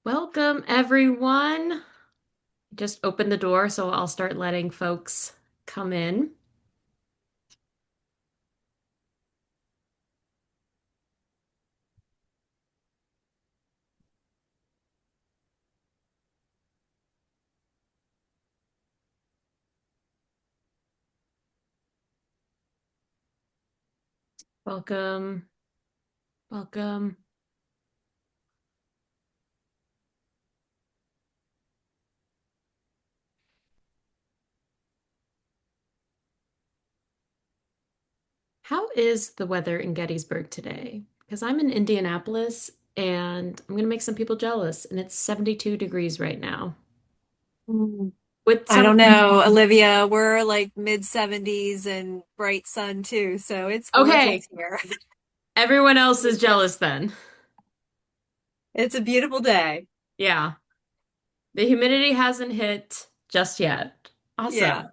Welcome, everyone. Just open the door, so I'll start letting folks come in. Welcome, welcome. How is the weather in Gettysburg today? Because I'm in Indianapolis and I'm going to make some people jealous, and it's 72 degrees right now. Mm. With I some, don't know, Olivia. We're like mid 70s and bright sun too, so it's gorgeous okay, here. everyone else is jealous then. It's a beautiful day. Yeah, the humidity hasn't hit just yet. Yeah. Awesome.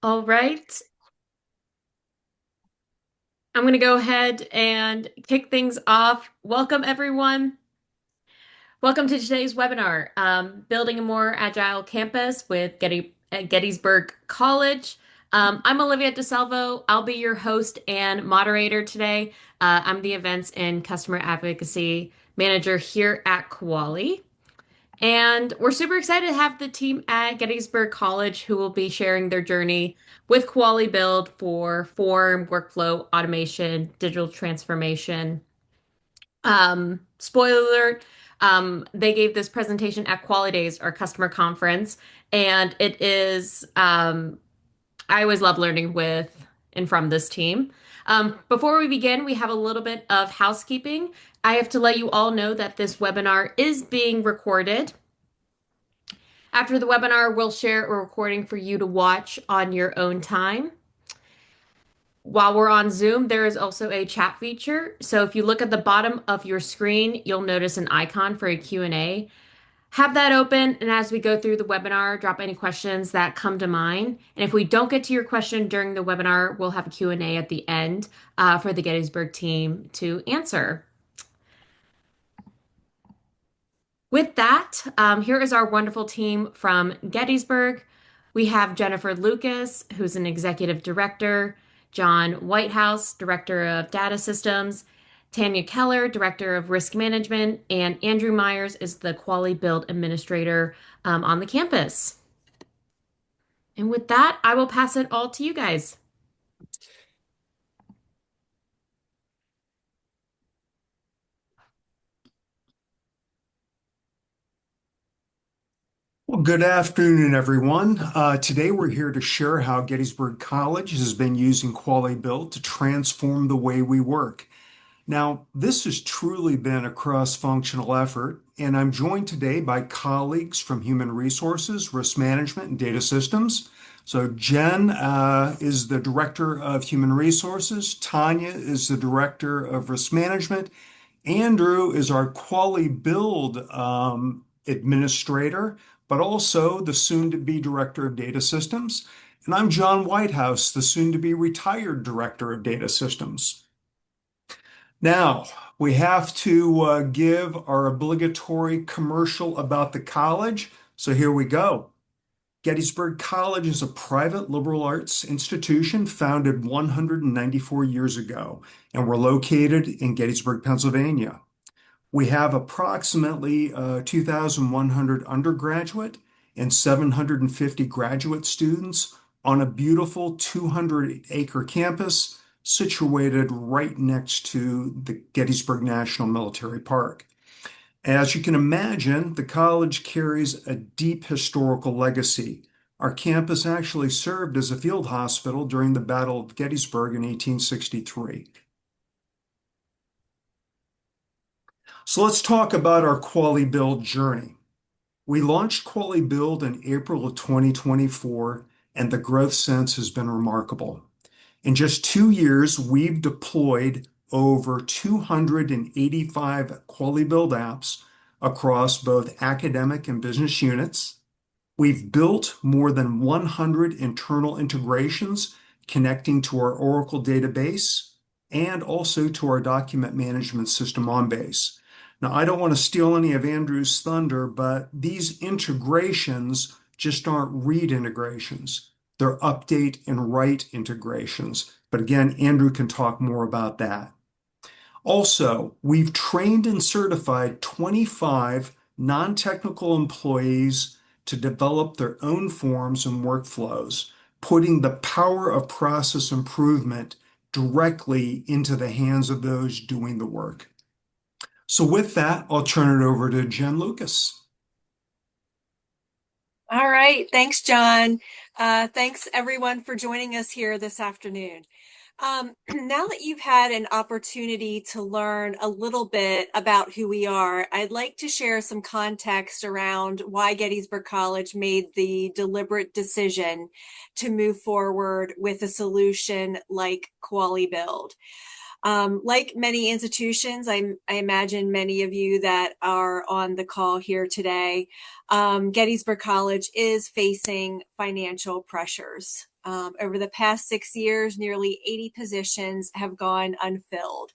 All right. I'm going to go ahead and kick things off. Welcome, everyone. Welcome to today's webinar, Building a More Agile Campus with Gettysburg College. I'm Olivia DeSalvo. I'll be your host and moderator today. I'm the Events and Customer Advocacy Manager here at Koali. And we're super excited to have the team at Gettysburg College who will be sharing their journey with Koali Build for form, workflow, automation, digital transformation. Spoiler alert, they gave this presentation at Quality Days, our customer conference, and it is, I always love learning with and from this team. Before we begin, we have a little bit of housekeeping. I have to let you all know that this webinar is being recorded. After the webinar, we'll share a recording for you to watch on your own time. While we're on Zoom, there is also a chat feature. So if you look at the bottom of your screen, you'll notice an icon for a Q&A. Have that open, and as we go through the webinar, drop any questions that come to mind. And if we don't get to your question during the webinar, we'll have a Q&A at the end for the Gettysburg team to answer. With that, here is our wonderful team from Gettysburg. We have Jennifer Lucas, who's an executive director, John Whitehouse, director of data systems, Tanya Keller, director of risk management, and Andrew Myers is the quality build administrator on the campus. And with that, I will pass it all to you guys. Well, good afternoon, everyone. Today we're here to share how Gettysburg College has been using Quality Build to transform the way we work. Now, this has truly been a cross-functional effort, and I'm joined today by colleagues from Human Resources, Risk Management, and Data Systems. So Jen is the Director of Human Resources, Tanya is the Director of Risk Management, Andrew is our Quality Build administrator, but also the soon-to-be Director of Data Systems. And I'm John Whitehouse, the soon-to-be retired Director of Data Systems. Now, we have to give our obligatory commercial about the college. So here we go. Gettysburg College is a private liberal arts institution founded 194 years ago, and we're located in Gettysburg, Pennsylvania. We have approximately 2,100 undergraduate and 750 graduate students on a beautiful 200-acre campus situated right next to the Gettysburg National Military Park. As you can imagine, the college carries a deep historical legacy. Our campus actually served as a field hospital during the Battle of Gettysburg in 1863. So let's talk about our Quality Build journey. We launched Quality Build in April of 2024, and the growth since has been remarkable. In just 2 years, we've deployed over 285 Quality Build apps across both academic and business units. We've built more than 100 internal integrations connecting to our Oracle database. and also to our document management system on base. Now, I don't want to steal any of Andrew's thunder, but these integrations just aren't read integrations. They're update and write integrations. But again, Andrew can talk more about that. Also, we've trained and certified 25 non-technical employees to develop their own forms and workflows, putting the power of process improvement directly into the hands of those doing the work. So with that, I'll turn it over to Jen Lucas. All right. Thanks, John. Thanks, everyone, for joining us here this afternoon. Now that you've had an opportunity to learn a little bit about who we are, I'd like to share some context around why Gettysburg College made the deliberate decision to move forward with a solution like QualiBuild. Like many institutions, I imagine many of you that are on the call here today, Gettysburg College is facing financial pressures. Over the past 6 years, nearly 80 positions have gone unfilled.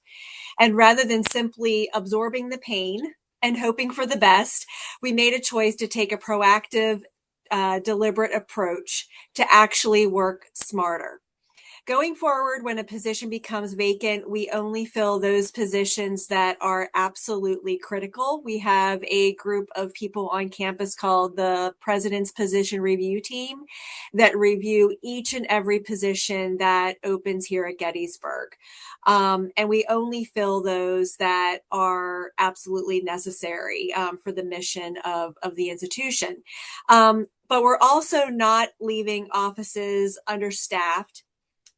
And rather than simply absorbing the pain and hoping for the best, we made a choice to take a proactive, deliberate approach to actually work smarter. Going forward, when a position becomes vacant, we only fill those positions that are absolutely critical. We have a group of people on campus called the President's Position Review Team that review each and every position that opens here at Gettysburg. And we only fill those that are absolutely necessary for the mission of the institution. But we're also not leaving offices understaffed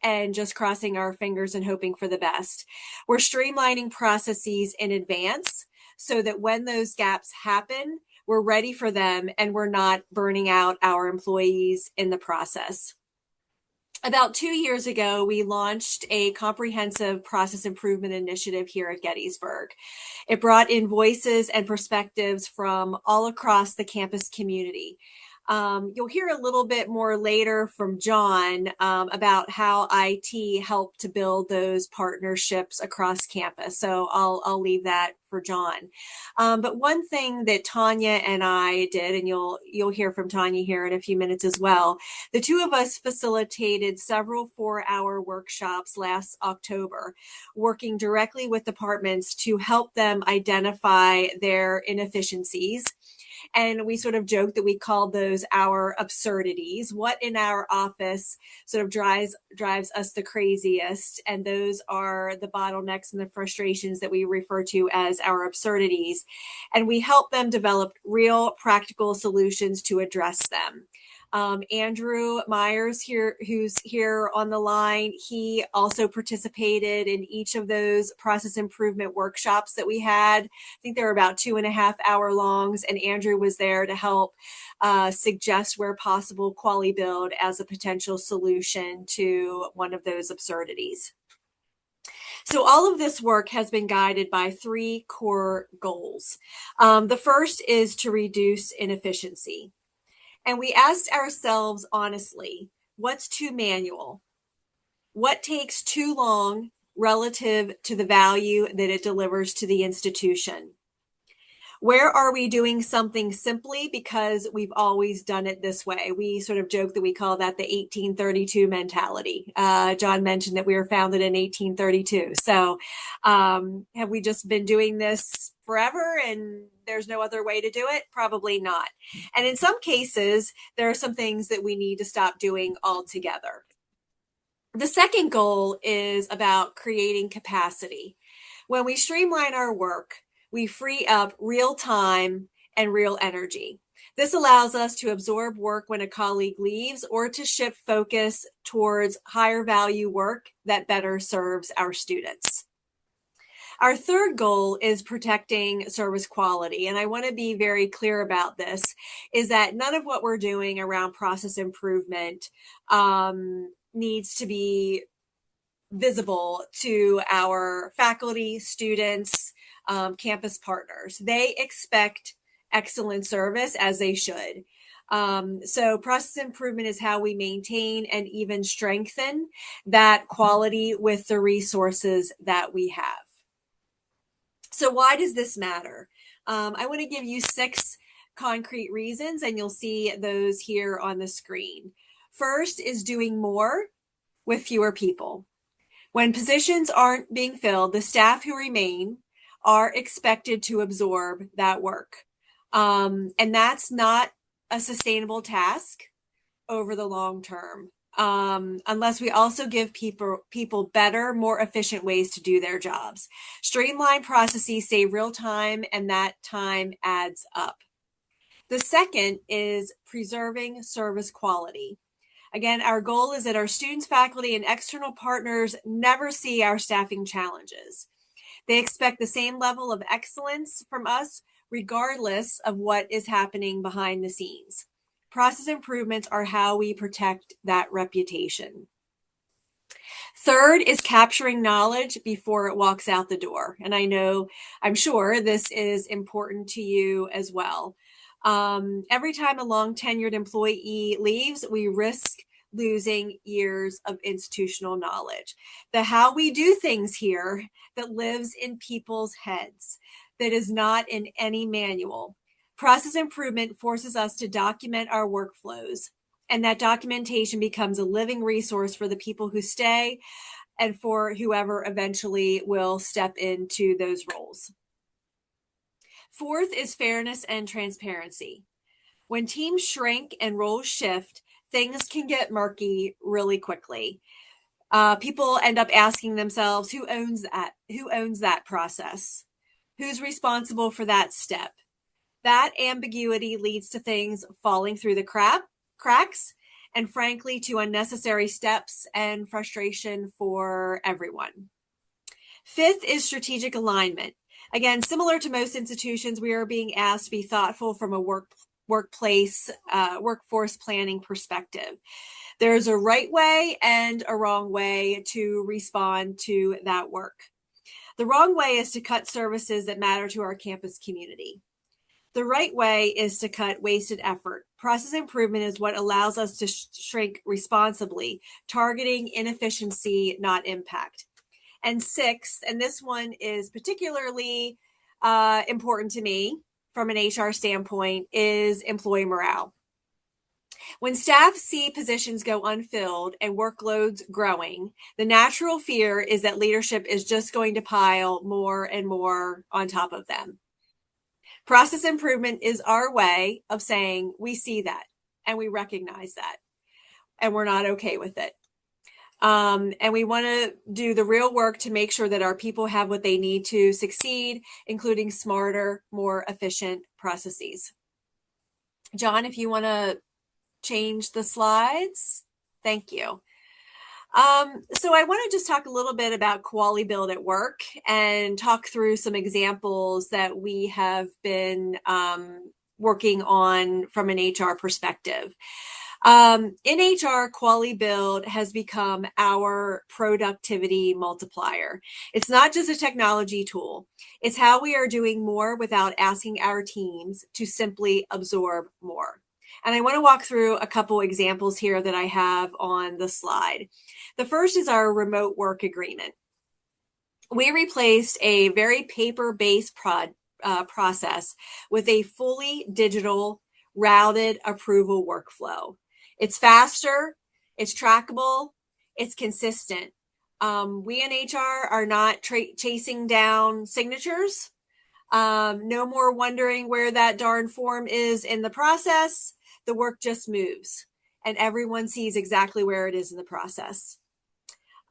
and just crossing our fingers and hoping for the best. We're streamlining processes in advance so that when those gaps happen, we're ready for them and we're not burning out our employees in the process. About 2 years ago, we launched a comprehensive process improvement initiative here at Gettysburg. It brought in voices and perspectives from all across the campus community. You'll hear a little bit more later from John about how IT helped to build those partnerships across campus. So I'll leave that for John. But one thing that Tanya and I did, and you'll hear from Tanya here in a few minutes as well, the two of us facilitated several 4-hour workshops last October, working directly with departments to help them identify their inefficiencies. And we sort of joked that we called those our absurdities. What in our office sort of drives us the craziest? And those are the bottlenecks and the frustrations that we refer to as our absurdities. And we help them develop real practical solutions to address them. Andrew Myers here, who's here on the line, he also participated in each of those process improvement workshops that we had. I think they were about 2.5 hour longs, and Andrew was there to help suggest where possible QualiBuild as a potential solution to one of those absurdities. So all of this work has been guided by 3 core goals. The first is to reduce inefficiency. And we asked ourselves honestly, what's too manual? What takes too long relative to the value that it delivers to the institution? Where are we doing something simply because we've always done it this way? We sort of joke that we call that the 1832 mentality. John mentioned that we were founded in 1832. So have we just been doing this forever and there's no other way to do it? Probably not. And in some cases, there are some things that we need to stop doing altogether. The second goal is about creating capacity. When we streamline our work, we free up real time and real energy. This allows us to absorb work when a colleague leaves or to shift focus towards higher value work that better serves our students. Our third goal is protecting service quality. And I want to be very clear about this, is that none of what we're doing around process improvement needs to be visible to our faculty, students, campus partners. They expect excellent service, as they should. So process improvement is how we maintain and even strengthen that quality with the resources that we have. So why does this matter? I want to give you 6 concrete reasons, and you'll see those here on the screen. First is doing more with fewer people. When positions aren't being filled, the staff who remain are expected to absorb that work. And that's not a sustainable task over the long term, unless we also give people better, more efficient ways to do their jobs. Streamlined processes save real time, and that time adds up. The second is preserving service quality. Again, our goal is that our students, faculty, and external partners never see our staffing challenges. They expect the same level of excellence from us, regardless of what is happening behind the scenes. Process improvements are how we protect that reputation. Third is capturing knowledge before it walks out the door. And I'm sure this is important to you as well. Every time a long tenured employee leaves, we risk losing years of institutional knowledge. The how we do things here that lives in people's heads, that is not in any manual. Process improvement forces us to document our workflows, and that documentation becomes a living resource for the people who stay and for whoever eventually will step into those roles. Fourth is fairness and transparency. When teams shrink and roles shift, things can get murky really quickly. People end up asking themselves, who owns that? Who owns that process? Who's responsible for that step? That ambiguity leads to things falling through the cracks, and frankly, to unnecessary steps and frustration for everyone. Fifth is strategic alignment. Again, similar to most institutions, we are being asked to be thoughtful from a workforce planning perspective. There's a right way and a wrong way to respond to that work. The wrong way is to cut services that matter to our campus community. The right way is to cut wasted effort. Process improvement is what allows us to shrink responsibly, targeting inefficiency, not impact. And sixth, and this one is particularly important to me from an HR standpoint, is employee morale. When staff see positions go unfilled and workloads growing, the natural fear is that leadership is just going to pile more and more on top of them. Process improvement is our way of saying we see that and we recognize that and we're not okay with it. And we want to do the real work to make sure that our people have what they need to succeed, including smarter, more efficient processes. John, if you want to change the slides, thank you. So I want to just talk a little bit about quality build at work and talk through some examples that we have been working on from an HR perspective. In HR, quality build has become our productivity multiplier. It's not just a technology tool. It's how we are doing more without asking our teams to simply absorb more. And I want to walk through a couple examples here that I have on the slide. The first is our remote work agreement. We replaced a very paper-based process with a fully digital routed approval workflow. It's faster, it's trackable, it's consistent. We in HR are not chasing down signatures. No more wondering where that darn form is in the process. The work just moves and everyone sees exactly where it is in the process.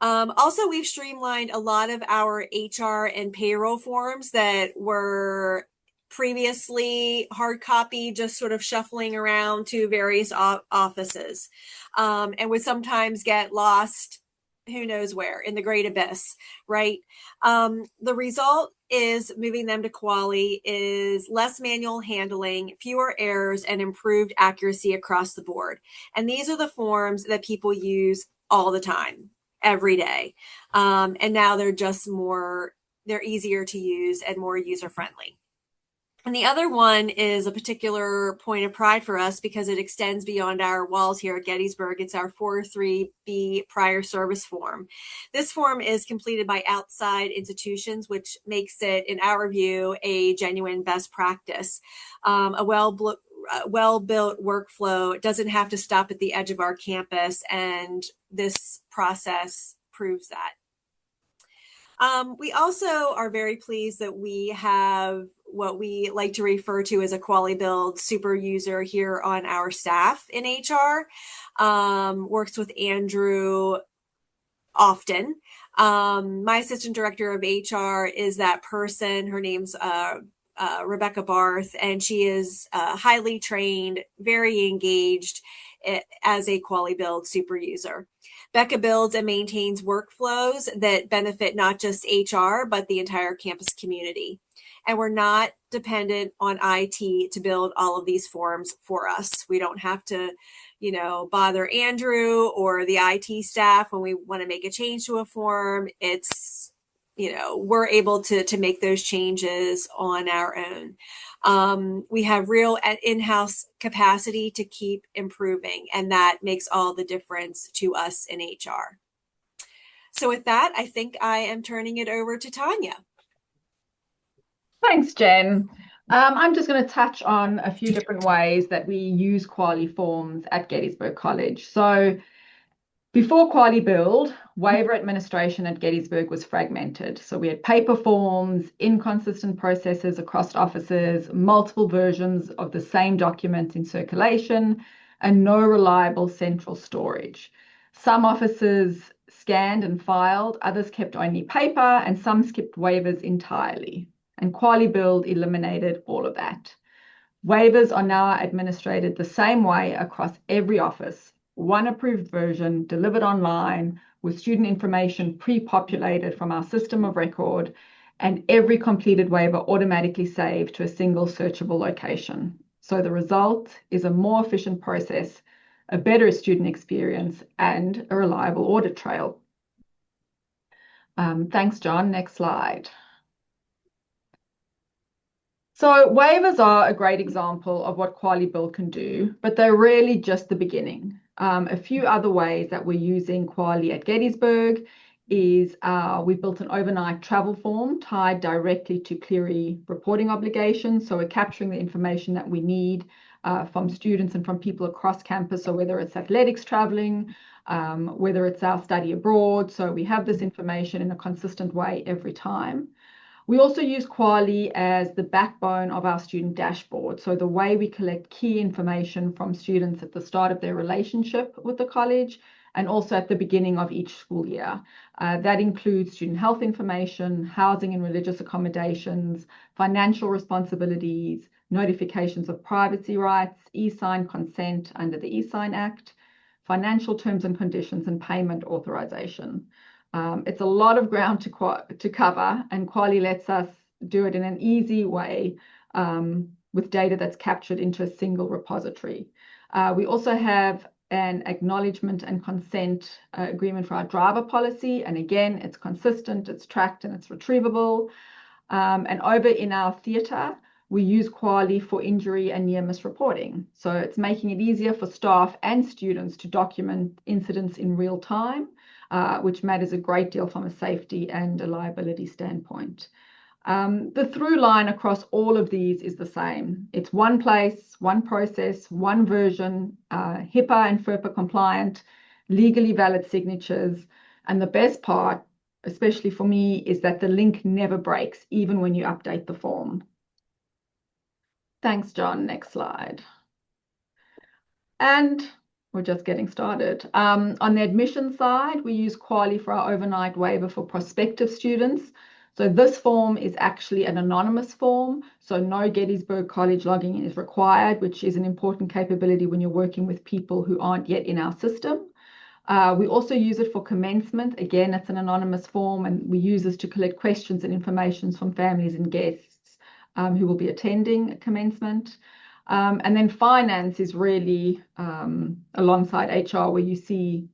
Also, we've streamlined a lot of our HR and payroll forms that were previously hard copy, just sort of shuffling around to various offices, and would sometimes get lost, who knows where, in the great abyss, right? The result is moving them to quality is less manual handling, fewer errors, and improved accuracy across the board. And these are the forms that people use all the time, every day. And now they're just they're easier to use and more user-friendly. And the other one is a particular point of pride for us because it extends beyond our walls here at Gettysburg. It's our 403B prior service form. This form is completed by outside institutions, which makes it, in our view, a genuine best practice. A well-built workflow. It doesn't have to stop at the edge of our campus, and this process proves that. We also are very pleased that we have what we like to refer to as a Quali Build super user here on our staff in HR. Works with Andrew often. My assistant director of HR is that person. Her name's Rebecca Barth, and she is highly trained, very engaged as a Quali Build super user. Becca builds and maintains workflows that benefit not just HR, but the entire campus community. And we're not dependent on IT to build all of these forms for us. We don't have to, bother Andrew or the IT staff when we want to make a change to a form. It's, we're able to make those changes on our own. We have real in-house capacity to keep improving, and that makes all the difference to us in HR. So with that, I think I am turning it over to Tanya. Thanks, Jen. I'm just going to touch on a few different ways that we use Quali forms at Gettysburg College. So before Quali Build, waiver administration at Gettysburg was fragmented. So we had paper forms, inconsistent processes across offices, multiple versions of the same documents in circulation, and no reliable central storage. Some offices scanned and filed, others kept only paper, and some skipped waivers entirely. And Quali Build eliminated all of that. Waivers are now administered the same way across every office. One approved version delivered online with student information pre-populated from our system of record, and every completed waiver automatically saved to a single searchable location. So the result is a more efficient process, a better student experience, and a reliable audit trail. Thanks, John. Next slide. So waivers are a great example of what Quali Build can do, but they're really just the beginning. A few other ways that we're using Quali at Gettysburg is we built an overnight travel form tied directly to Clery reporting obligations. So we're capturing the information that we need from students and from people across campus. So whether it's athletics traveling, whether it's our study abroad. So we have this information in a consistent way every time. We also use Quali as the backbone of our student dashboard. So the way we collect key information from students at the start of their relationship with the college and also at the beginning of each school year. That includes student health information, housing and religious accommodations, financial responsibilities, notifications of privacy rights, e-sign consent under the e-sign Act, financial terms and conditions, and payment authorization. It's a lot of ground to cover, and Quali lets us do it in an easy way with data that's captured into a single repository. We also have an acknowledgement and consent agreement for our driver policy. And again, it's consistent, it's tracked, and it's retrievable. And over in our theatre, we use Quali for injury and near miss reporting. So it's making it easier for staff and students to document incidents in real time, which matters a great deal from a safety and a liability standpoint. The through line across all of these is the same. It's one place, one process, one version, HIPAA and FERPA compliant, legally valid signatures. And the best part, especially for me, is that the link never breaks, even when you update the form. Thanks, John. Next slide. And we're just getting started. On the admission side, we use Quali for our overnight waiver for prospective students. So this form is actually an anonymous form, so no Gettysburg College logging in is required, which is an important capability when you're working with people who aren't yet in our system. We also use it for commencement. Again, it's an anonymous form, and we use this to collect questions and information from families and guests who will be attending commencement. And then finance is really alongside HR, where you see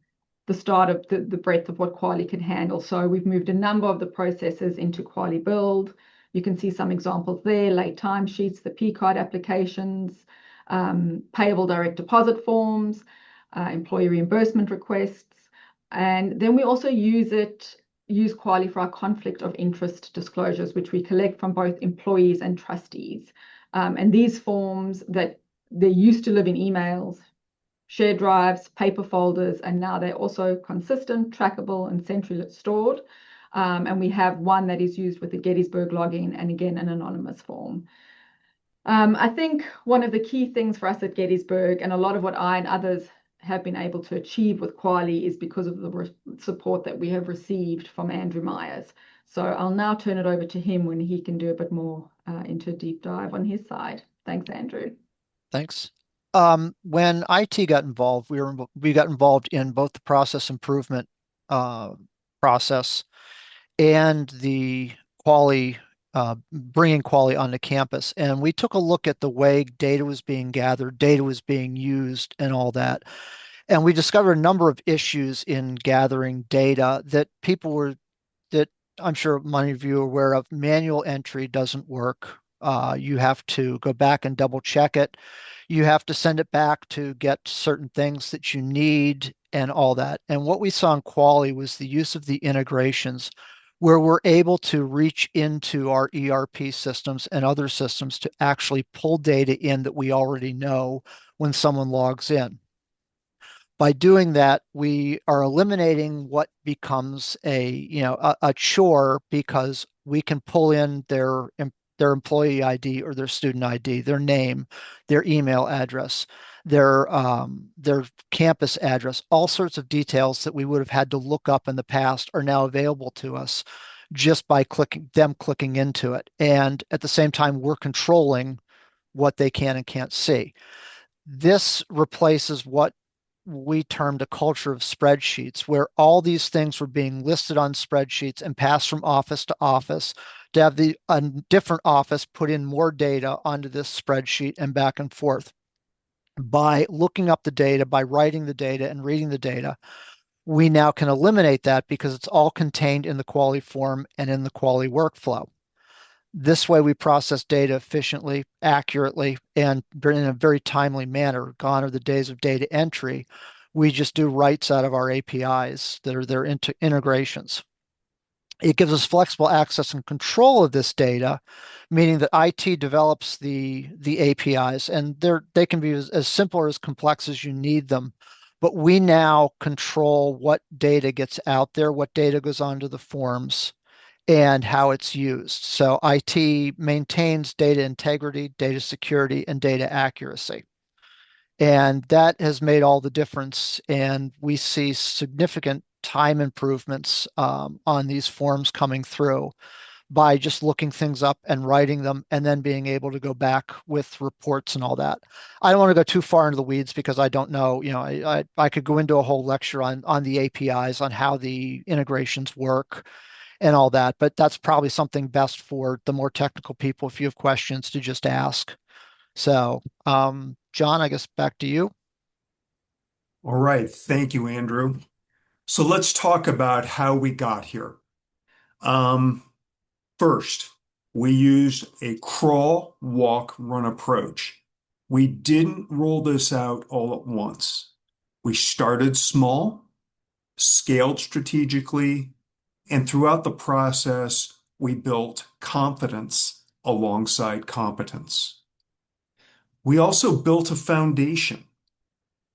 the start of the breadth of what Quali can handle. So we've moved a number of the processes into Quali Build. You can see some examples there: late timesheets, the P card applications, payable direct deposit forms, employee reimbursement requests. And then we also use Quali for our conflict of interest disclosures, which we collect from both employees and trustees. And these forms that they used to live in emails, shared drives, paper folders, and now they're also consistent, trackable, and centrally stored. And we have one that is used with the Gettysburg login, and again, an anonymous form. I think one of the key things for us at Gettysburg, and a lot of what I and others have been able to achieve with Quali, is because of the support that we have received from Andrew Myers. So I'll now turn it over to him when he can do a bit more into a deep dive on his side. Thanks, Andrew. Thanks. When IT got involved, we got involved in both the process improvement uh, process and the quality, bringing quality onto campus. And we took a look at the way data was being gathered, data was being used, and all that. And we discovered a number of issues in gathering data that I'm sure many of you are aware of. Manual entry doesn't work. You have to go back and double check it. You have to send it back to get certain things that you need and all that. And what we saw in Quali was the use of the integrations where we're able to reach into our ERP systems and other systems to actually pull data in that we already know when someone logs in. By doing that, we are eliminating what becomes a chore, because we can pull in their employee ID or their student ID, their name, their email address, their campus address. All sorts of details that we would have had to look up in the past are now available to us just by clicking into it. And at the same time, we're controlling what they can and can't see. This replaces what we termed a culture of spreadsheets, where all these things were being listed on spreadsheets and passed from office to office, to have a different office put in more data onto this spreadsheet and back and forth. By looking up the data, by writing the data and reading the data, we now can eliminate that because it's all contained in the quality form and in the quality workflow. This way we process data efficiently, accurately, and in a very timely manner. Gone are the days of data entry. We just do writes out of our APIs that are their integrations. It gives us flexible access and control of this data, meaning that IT develops the APIs, and they can be as simple or as complex as you need them. But we now control what data gets out there, what data goes onto the forms, and how it's used. So IT maintains data integrity, data security, and data accuracy. And that has made all the difference. And we see significant time improvements on these forms coming through by just looking things up and writing them and then being able to go back with reports and all that. I don't want to go too far into the weeds because I don't know, I could go into a whole lecture on the APIs, on how the integrations work and all that, but that's probably something best for the more technical people, if you have questions, to just ask. So, John, I guess back to you. All right. Thank you, Andrew. So let's talk about how we got here. Um, First, we used a crawl, walk, run approach. We didn't roll this out all at once. We started small, scaled strategically, and throughout the process, we built confidence alongside competence. We also built a foundation.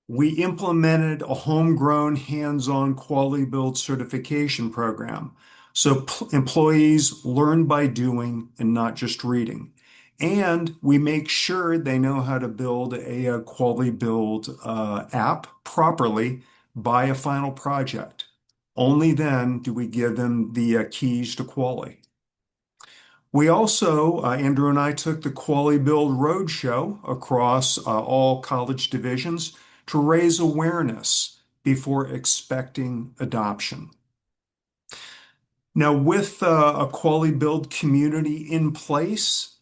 We implemented a homegrown hands-on quality build certification program, so employees learn by doing and not just reading. And we make sure they know how to build a quality build app properly by a final project. Only then do we give them the keys to quality. We also, Andrew and I took the Quality Build Roadshow across all college divisions to raise awareness before expecting adoption. Now, with a Quality Build community in place,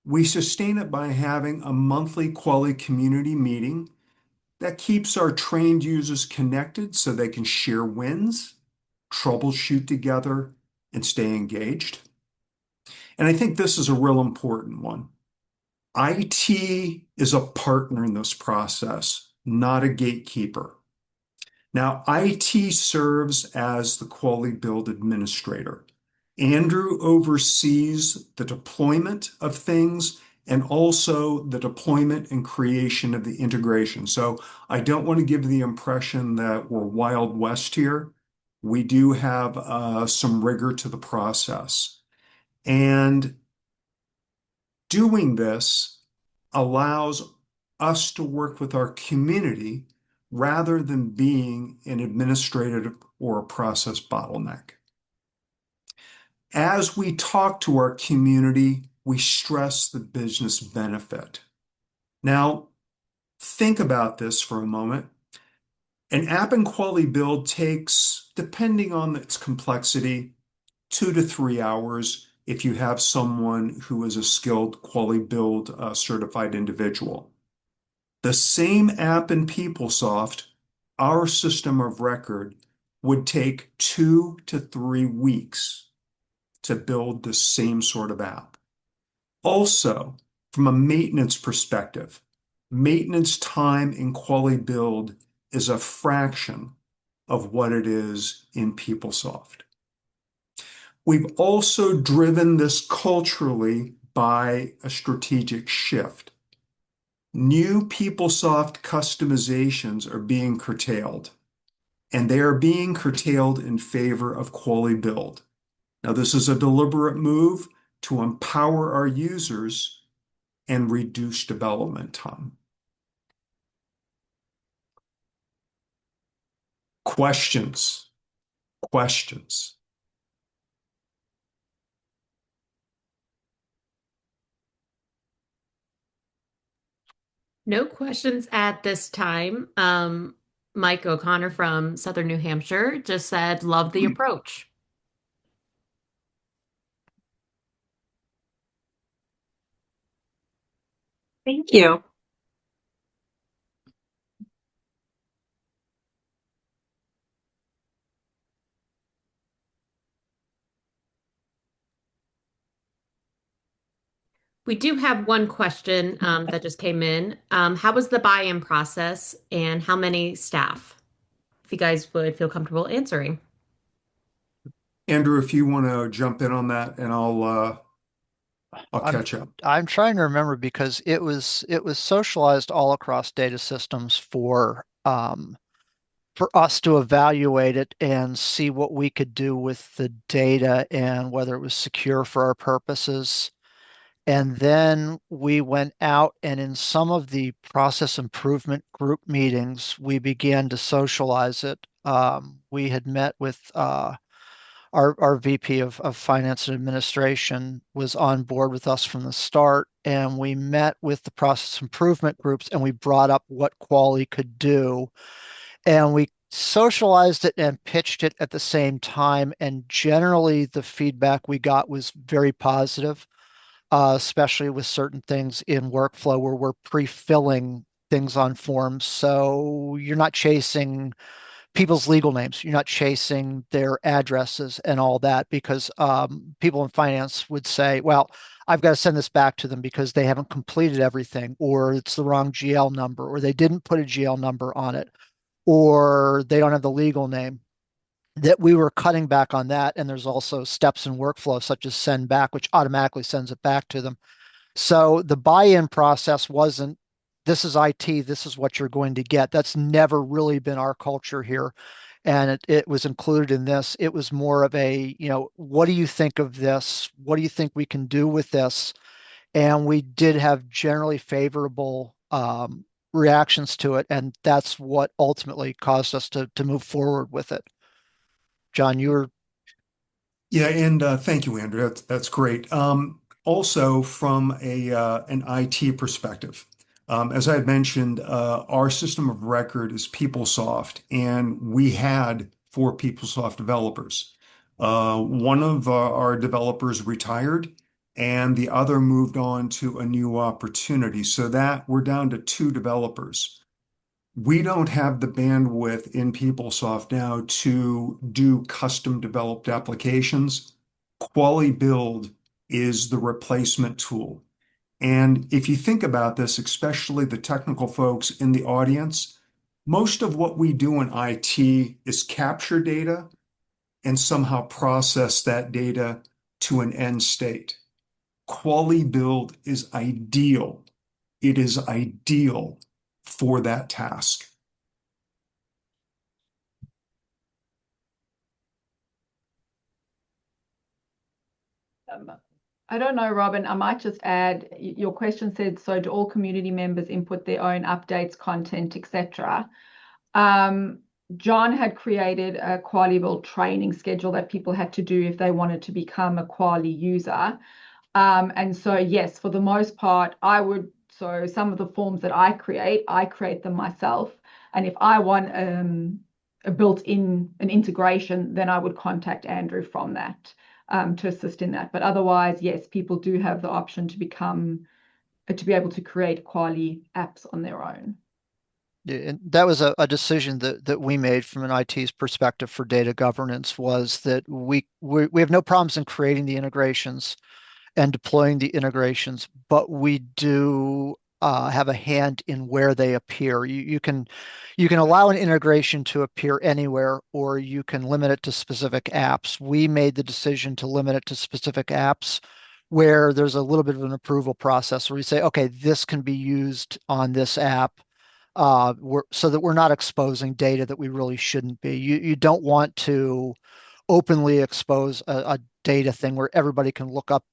we sustain it by having a monthly quality community meeting that keeps our trained users connected so they can share wins, troubleshoot together, and stay engaged. And I think this is a real important one. IT is a partner in this process, not a gatekeeper. Now, IT serves as the quality build administrator. Andrew oversees the deployment of things and also the deployment and creation of the integration. So I don't want to give the impression that we're Wild West here. We do have some rigor to the process. And doing this allows us to work with our community rather than being an administrative or a process bottleneck. As we talk to our community, we stress the business benefit. Now, think about this for a moment. An app and quality build takes, depending on its complexity, 2 to 3 hours if you have someone who is a skilled quality build certified individual. The same app in PeopleSoft, our system of record, would take 2 to 3 weeks to build the same sort of app. Also, from a maintenance perspective, maintenance time in quality build is a fraction of what it is in PeopleSoft. We've also driven this culturally by a strategic shift. New PeopleSoft customizations are being curtailed, and they are being curtailed in favor of quality build. Now, this is a deliberate move to empower our users and reduce development time. Questions? Questions? No questions at this time. Mike O'Connor from Southern New Hampshire just said, love the approach. Thank you. We do have one question that just came in. How was the buy-in process and how many staff? If you guys would feel comfortable answering. Andrew, if you want to jump in on that, and I'll I'm catch up. I'm trying to remember because it was socialized all across data systems for us to evaluate it and see what we could do with the data and whether it was secure for our purposes. And then we went out and in some of the process improvement group meetings, we began to socialize it. We had met with our VP of Finance and Administration was on board with us from the start, and we met with the process improvement groups and we brought up what quality could do, and we socialized it and pitched it at the same time. And generally, the feedback we got was very positive, especially with certain things in workflow where we're pre-filling things on forms. So you're not chasing people's legal names. You're not chasing their addresses and all that because people in finance would say, well, I've got to send this back to them because they haven't completed everything, or it's the wrong GL number, or they didn't put a GL number on it, or they don't have the legal name. That we were cutting back on that. And there's also steps in workflow, such as send back, which automatically sends it back to them. So the buy-in process wasn't, this is IT, this is what you're going to get. That's never really been our culture here. And it was included in this. It was more of a, what do you think of this? What do you think we can do with this? And we did have generally favorable reactions to it. And that's what ultimately caused us to move forward with it. John, you were Yeah, and thank you, Andrew. That's great. Also, from an IT perspective, as I had mentioned, our system of record is PeopleSoft, and we had 4 PeopleSoft developers. One of our developers retired, and the other moved on to a new opportunity. So that we're down to 2 developers. We don't have the bandwidth in PeopleSoft now to do custom developed applications. Quality build is the replacement tool. And if you think about this, especially the technical folks in the audience, most of what we do in IT is capture data and somehow process that data to an end state. Quality build is ideal. It is ideal for that task. Um, I don't know, Robin. I might just add, your question said, so do all community members input their own updates, content, etc.? John had created a Quali Build training schedule that people had to do if they wanted to become a Quali user. And so, yes, for the most part, so some of the forms that I create them myself. And if I want a built-in an integration, then I would contact Andrew from that to assist in that. But otherwise, yes, people do have the option to be able to create Quali apps on their own. And that was a decision that we made from an IT's perspective for data governance, was that we have no problems in creating the integrations and deploying the integrations, but we do have a hand in where they appear. You can allow an integration to appear anywhere, or you can limit it to specific apps. We made the decision to limit it to specific apps where there's a little bit of an approval process where we say, okay, this can be used on this app, so that we're not exposing data that we really shouldn't be. You don't want to openly expose a data thing where everybody can look up,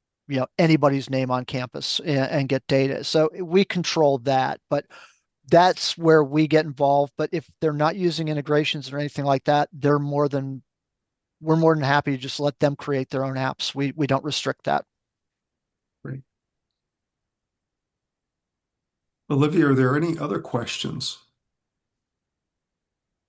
anybody's name on campus and get data. So we control that, but that's where we get involved. But if they're not using integrations or anything like that, we're more than happy to just let them create their own apps. We don't restrict that. Great. Olivia, are there any other questions?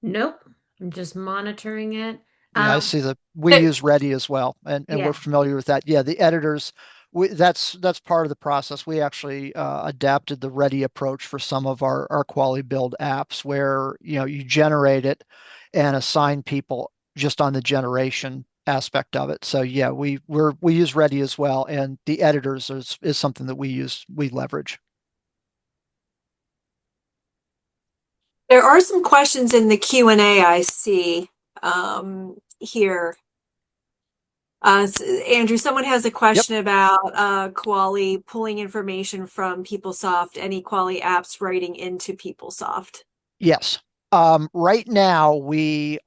Nope. I'm just monitoring it. Yeah, I Um, see that we There, use Ready as well, and we're yeah. familiar with that. Yeah, the editors, that's part of the process. We actually adapted the Ready approach for some of our quality build apps, where you generate it and assign people just on the generation aspect of it. So yeah, we use Ready as well, and the editors is something that we leverage. there are some questions in the Q&A I see here. Andrew, someone has a Yep. question about Quali pulling information from PeopleSoft, any Quali apps writing into PeopleSoft. Yes. Right now we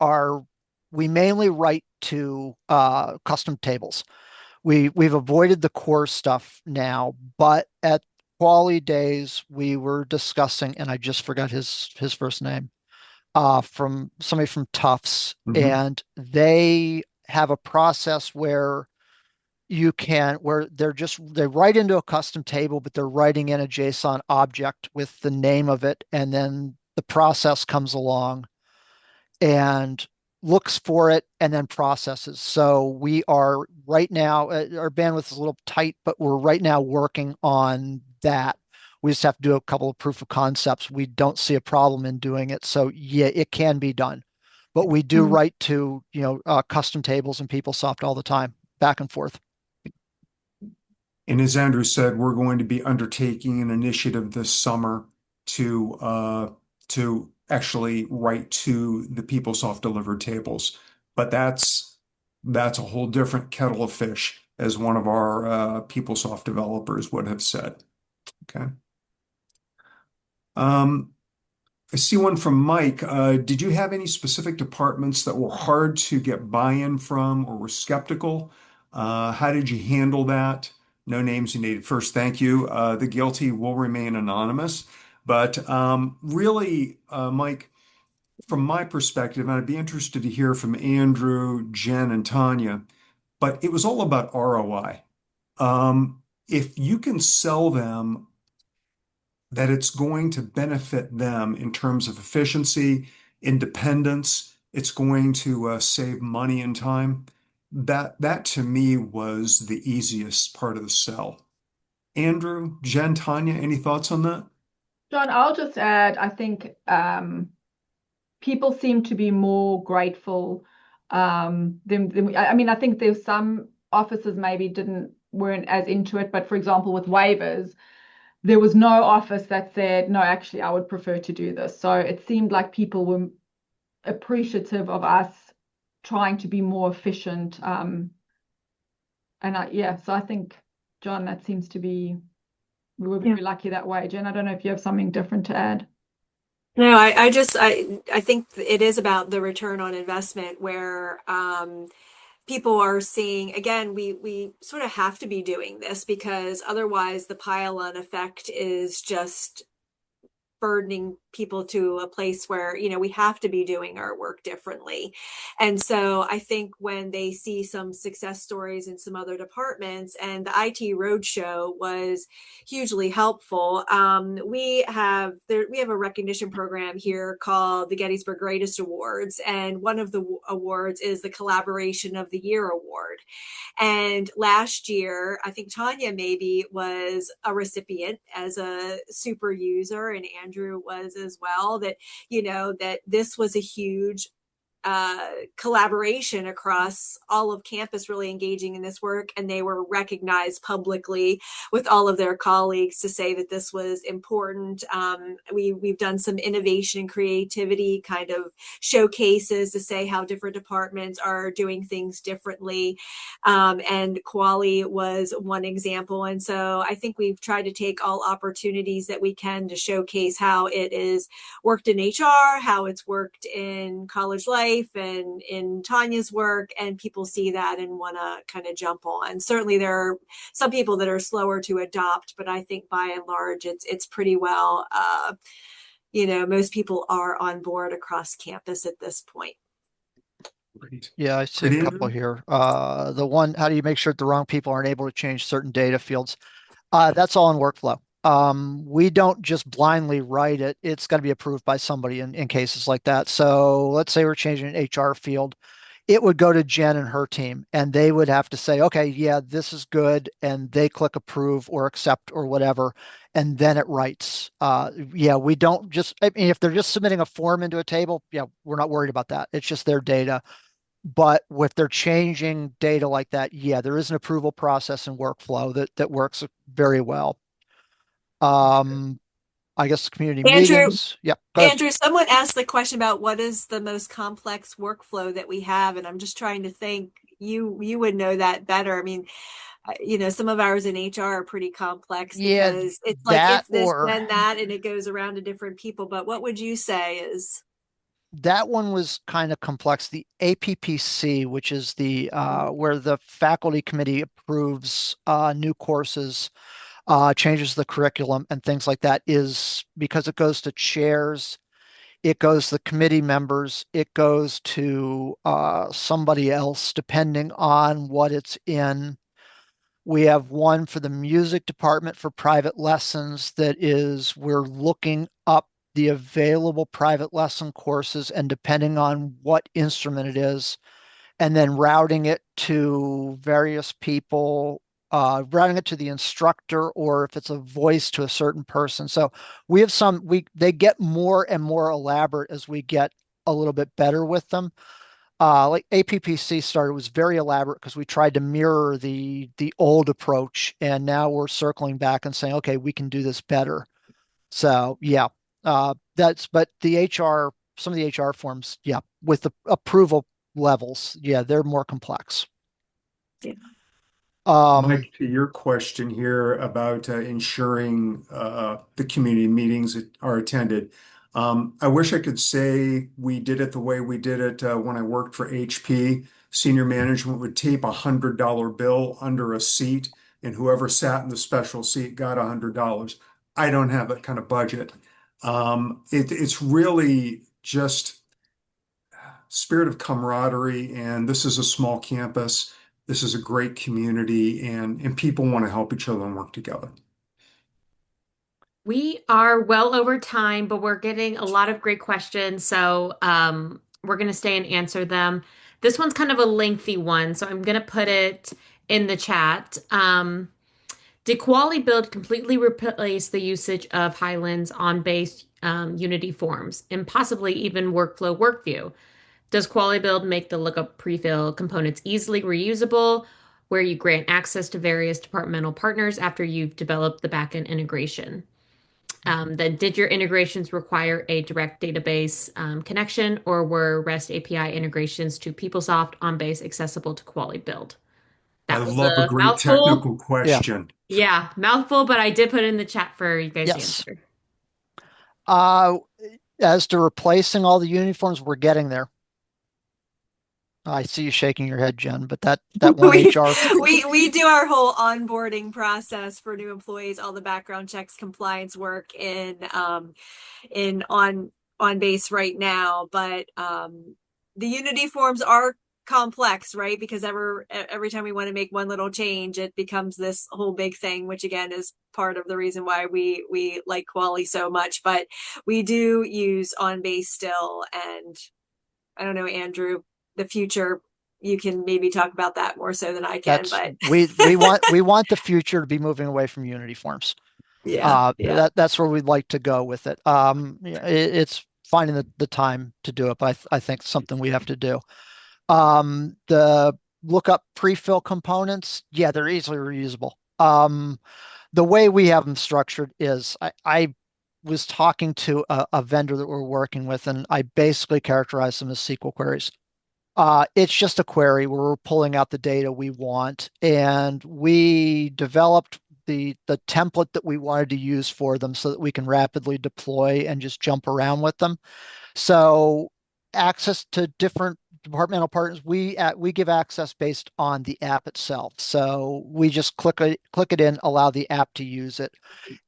mainly write to custom tables. We've avoided the core stuff now, but at Quali Days we were discussing, and I just forgot his first name, from somebody from Tufts, Mhm. and they have a process where they write into a custom table, but they're writing in a JSON object with the name of it, and then the process comes along and looks for it and then processes. So we are right now, our bandwidth is a little tight, but we're right now working on that. We just have to do a couple of proof of concepts. We don't see a problem in doing it. So yeah, it can be done. But we do Mm. write to, custom tables and PeopleSoft all the time, back and forth. And as Andrew said, we're going to be undertaking an initiative this summer to actually write to the PeopleSoft delivered tables. But that's a whole different kettle of fish, as one of our PeopleSoft developers would have said. Okay. Um, I see one from Mike. Did you have any specific departments that were hard to get buy-in from or were skeptical? How did you handle that? No names needed. First, thank you. The guilty will remain anonymous. But really, Mike, from my perspective, and I'd be interested to hear from Andrew, Jen, and Tanya, but it was all about ROI. If you can sell them that it's going to benefit them in terms of efficiency, independence. It's going to save money and time. That to me was the easiest part of the sell. Andrew, Jen, Tanya, any thoughts on that? John, I'll just add, I think people seem to be more grateful than I mean, I think there's some officers maybe didn't weren't as into it. But for example, with waivers, there was no office that said, no, actually, I would prefer to do this. So it seemed like people were appreciative of us trying to be more efficient. Yeah, so I think, John, that seems to be, we were Yeah. very lucky that way. Jen, I don't know if you have something different to add. No, I think it is about the return on investment where people are seeing, again, we sort of have to be doing this because otherwise the pile-on effect is just burdening people to a place where, we have to be doing our work differently. And so I think when they see some success stories in some other departments, and the IT Roadshow was hugely helpful. We have a recognition program here called the Gettysburg Greatest Awards, and one of the awards is the Collaboration of the Year Award. And last year, I think Tanya maybe was a recipient as a super user, and Andrew was as well. That this was a huge collaboration across all of campus really engaging in this work, and they were recognized publicly with all of their colleagues to say that this was important. We've done some innovation and creativity kind of showcases to say how different departments are doing things differently, and Quali was one example. And so I think we've tried to take all opportunities that we can to showcase how it is worked in HR, how it's worked in college life and in Tanya's work, and people see that and want to kind of jump on. Certainly there are some people that are slower to adopt, but I think by and large it's pretty well, most people are on board across campus at this point. Great. Yeah, I see a Great, couple Andrew. here. The one, how do you make sure that the wrong people aren't able to change certain data fields? That's all in workflow. We don't just blindly write it. It's got to be approved by somebody in cases like that. So let's say we're changing an HR field. It would go to Jen and her team, and they would have to say, okay, yeah, this is good. And they click approve or accept or whatever. And then it writes. Yeah, we don't just, I mean, if they're just submitting a form into a table, yeah, we're not worried about that. It's just their data. But if they're changing data like that, yeah, there is an approval process and workflow that works very well. Okay. Um, I guess community Andrew, meetings. Yep, go ahead. Andrew, someone asked the question about what is the most complex workflow that we have, and I'm just trying to think. You would know that better. I mean, some of ours in HR are pretty complex Yeah, because it's like that if this, or then that, and it goes around to different people. But what would you say is? that one was kind of complex. The APPC, which is the where the faculty committee approves new courses, changes the curriculum and things like that, is because it goes to chairs. It goes to the committee members. It goes to somebody else, depending on what it's in. We have one for the music department for private lessons that is, we're looking up the available private lesson courses and depending on what instrument it is, and then routing it to various people, routing it to the instructor, or if it's a voice to a certain person. So we have they get more and more elaborate as we get a little bit better with them. Like APPC started was very elaborate because we tried to mirror the old approach, and now we're circling back and saying, okay, we can do this better. So yeah, but the HR, some of the HR forms, yeah, with the approval levels, yeah, they're more complex. Yeah. Um, Mike, to your question here about ensuring the community meetings are attended, I wish I could say we did it the way we did it when I worked for HP. Senior management would tape $100 bill under a seat, and whoever sat in the special seat got $100. I don't have that kind of budget. It's really just spirit of camaraderie, and this is a small campus. This is a great community, and people want to help each other and work together. We are well over time, but we're getting a lot of great questions. So we're going to stay and answer them. This one's kind of a lengthy one, so I'm going to put it in the chat. Did Quali Build completely replace the usage of Highland's on-base Unity forms and possibly even workflow workview? Does Quali Build make the lookup prefill components easily reusable, where you grant access to various departmental partners after you've developed the backend integration. Then, did your integrations require a direct database connection, or were REST API integrations to PeopleSoft on-base accessible to Quality Build? I That was love a a great mouthful. technical Yeah. question. Yeah, mouthful, but I did put it in the chat for you guys to Yes. answer. Uh, as to replacing all the uniforms, we're getting there. I see you shaking your head, Jen, but that one We, HR. we do our whole onboarding process for new employees, all the background checks, compliance work in on base right now. But the Unity forms are complex, right? Because every time we want to make one little change, it becomes this whole big thing, which again is part of the reason why we like Quali so much. But we do use on base still, and I don't know, Andrew, the future, you can maybe talk about that more so than I can, That's but we want the future to be moving away from Unity forms. yeah, yeah. That's where we'd like to go with it. It's finding the time to do it, but I think it's something we have to do. The lookup pre-fill components, yeah, they're easily reusable. The way we have them structured is I was talking to a vendor that we're working with, and I basically characterize them as SQL queries. It's just a query where we're pulling out the data we want, and we developed the template that we wanted to use for them so that we can rapidly deploy and just jump around with them. So access to different departmental partners, we give access based on the app itself. So we just click it in, allow the app to use it,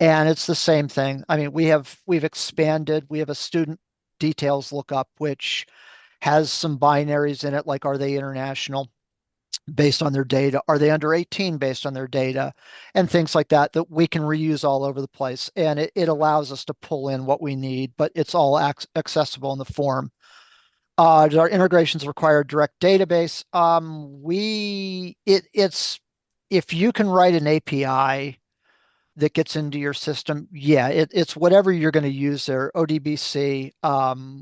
and it's the same thing. I mean, we've expanded. We have a student details lookup which has some binaries in it, like are they international based on their data? Are they under 18 based on their data? And things like that that we can reuse all over the place. And it allows us to pull in what we need, but it's all accessible in the form. Do our integrations require a direct database? It's if you can write an API that gets into your system, yeah, it's whatever you're going to use there. ODBC,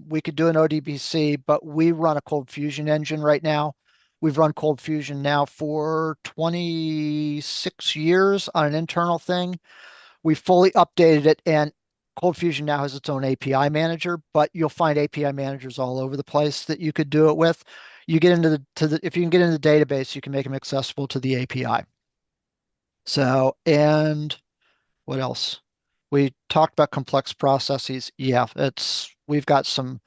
we could do an ODBC, but we run a Cold Fusion engine right now. We've run Cold Fusion now for 26 years on an internal thing. We fully updated it, and Cold Fusion now has its own API manager, but you'll find API managers all over the place that you could do it with. You get into if you can get into the database, you can make them accessible to the API. So, and what else? We talked about complex processes. Yeah, we've got some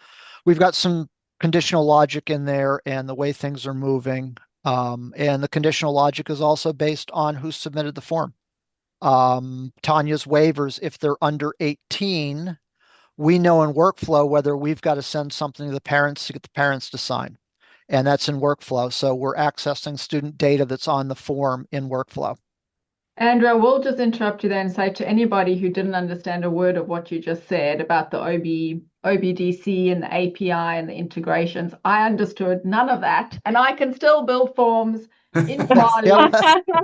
conditional logic in there and the way things are moving. And the conditional logic is also based on who submitted the form. Tanya's waivers, if they're under 18, we know in workflow whether we've got to send something to the parents to get the parents to sign. And that's in workflow. So we're accessing student data that's on the form in workflow. Andrew, I will just interrupt you there and say to anybody who didn't understand a word of what you just said about the OBDC and the API and the integrations, I understood none of that. And I can still build forms in Yep. Quali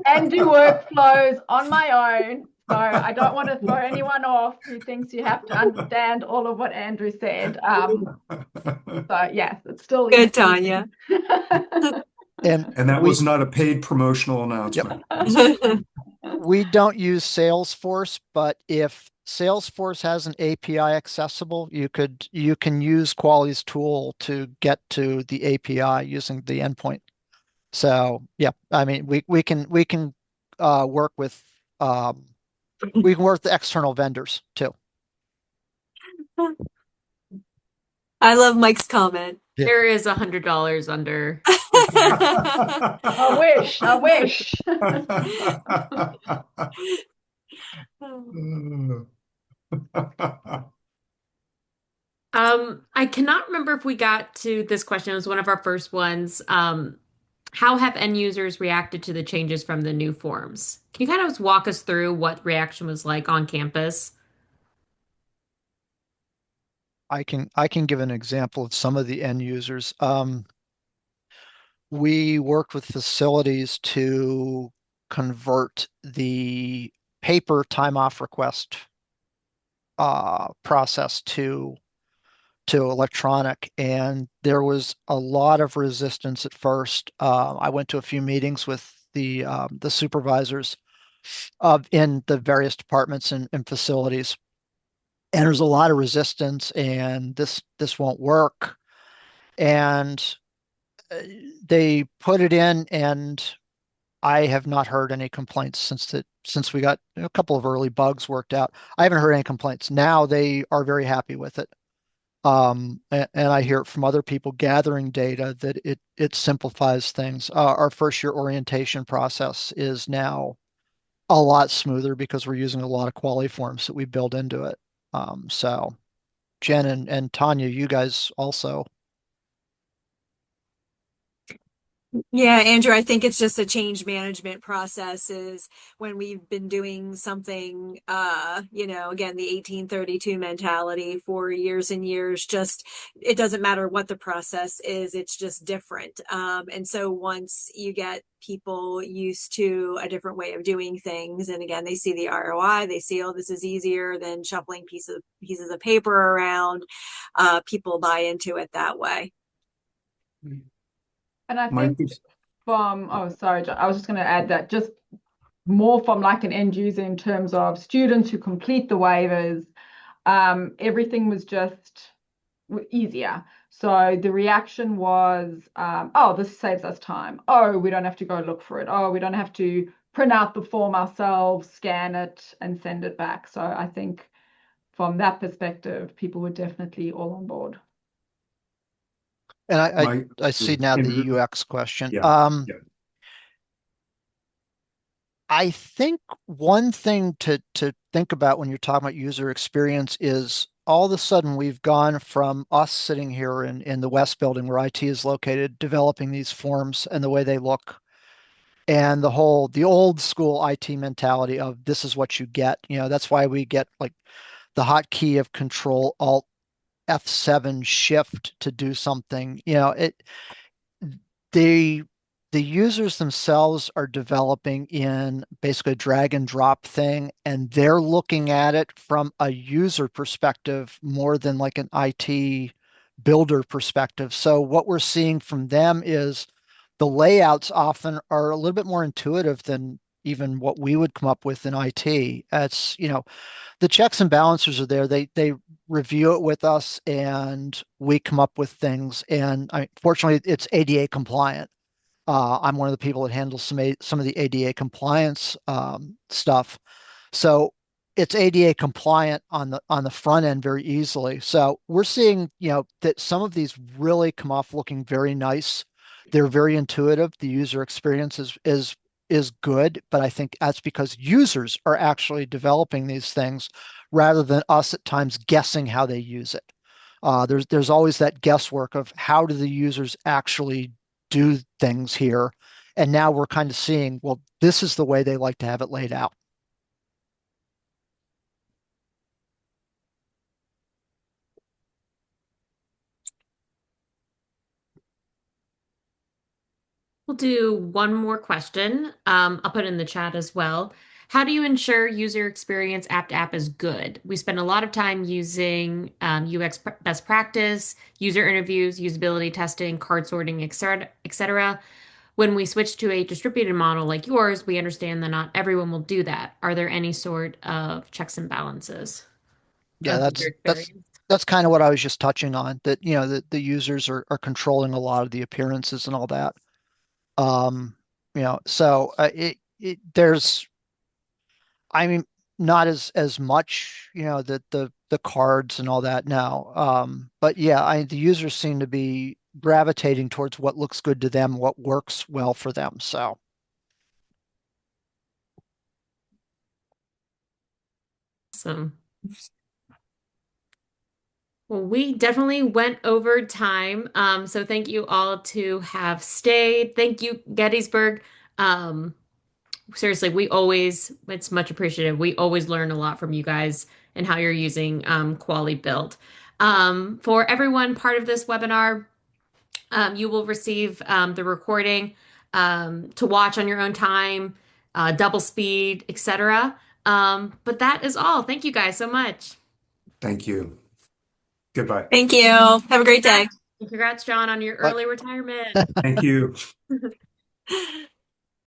and do workflows on my own. So I don't want to throw anyone off who thinks you have to understand all of what Andrew said. So yes, it's still easy. Good, Tanya. And And that we was not a paid promotional yep. announcement. We don't use Salesforce, but if Salesforce has an API accessible, you can use Quali's tool to get to the API using the endpoint. So yeah, I mean we can work with we can work with external vendors too. I love Mike's comment. Yeah. There is $100 under. I wish, I wish. I cannot remember if we got to this question. It was one of our first ones. How have end users reacted to the changes from the new forms? Can you kind of walk us through what reaction was like on campus? I can give an example of some of the end users. We worked with facilities to convert the paper time off request process to electronic, and there was a lot of resistance at first. I went to a few meetings with the supervisors in the various departments and facilities. And there's a lot of resistance, and this won't work. And they put it in, and I have not heard any complaints since we got a couple of early bugs worked out. I haven't heard any complaints. Now they are very happy with it. And I hear it from other people gathering data that it simplifies things. Our first year orientation process is now a lot smoother because we're using a lot of quality forms that we build into it. So Jen and Tanya, you guys also. Yeah, Andrew, I think it's just a change management process is when we've been doing something, again, the 1832 mentality for years and years, just it doesn't matter what the process is, it's just different. And so once you get people used to a different way of doing things, and again, they see the ROI, they see, oh, this is easier than shuffling pieces of paper around, people buy into it that way. And I Mike, think oh, sorry, I was just going to add that just more from like an end user in terms of students who complete the waivers, everything was just easier. So the reaction was, oh, this saves us time. Oh, we don't have to go look for it. Oh, we don't have to print out the form ourselves, scan it, and send it back. So I think from that perspective, people were definitely all on board. And Mike, I see now the Andrew, UX question. yeah, yeah. I think one thing to think about when you're talking about user experience is all of a sudden we've gone from us sitting here in the West building where IT is located, developing these forms and the way they look, and the old school IT mentality of this is what you get. That's why we get like the hotkey of Control Alt F7 Shift to do something. The the users themselves are developing in basically a drag and drop thing, and they're looking at it from a user perspective more than like an IT builder perspective. So what we're seeing from them is the layouts often are a little bit more intuitive than even what we would come up with in IT. The checks and balances are there. They review it with us, and we come up with things. And fortunately, it's ADA compliant. I'm one of the people that handles some of the ADA compliance stuff. So it's ADA compliant on the front end very easily. So we're seeing, that some of these really come off looking very nice. They're very intuitive. The user experience is good, but I think that's because users are actually developing these things rather than us at times guessing how they use it. There's always that guesswork of how do the users actually do things here, and now we're kind of seeing, well, this is the way they like to have it laid out. We'll do one more question. I'll put it in the chat as well. How do you ensure user experience app to app is good? We spend a lot of time using best practice, user interviews, usability testing, card sorting, etc., etc. When we switch to a distributed model like yours, we understand that not everyone will do that. Are there any sort of checks and balances Yeah, of user that's that's experience? that's kind of what I was just touching on, that the users are controlling a lot of the appearances and all that. So there's, I mean, not as much, the cards and all that now. But yeah, the users seem to be gravitating towards what looks good to them, what works well for them. So Awesome. Well, we definitely went over time. So thank you all to have stayed. Thank you, Gettysburg. Um, Seriously, it's much appreciated. We always learn a lot from you guys and how you're using Quali Build. For everyone part of this webinar, you will receive the recording to watch on your own time, double speed, etc. But that is all. Thank you guys so much. Thank you. Goodbye. Thank you. Have a great day. Congrats, John, on your but early retirement. Thank you.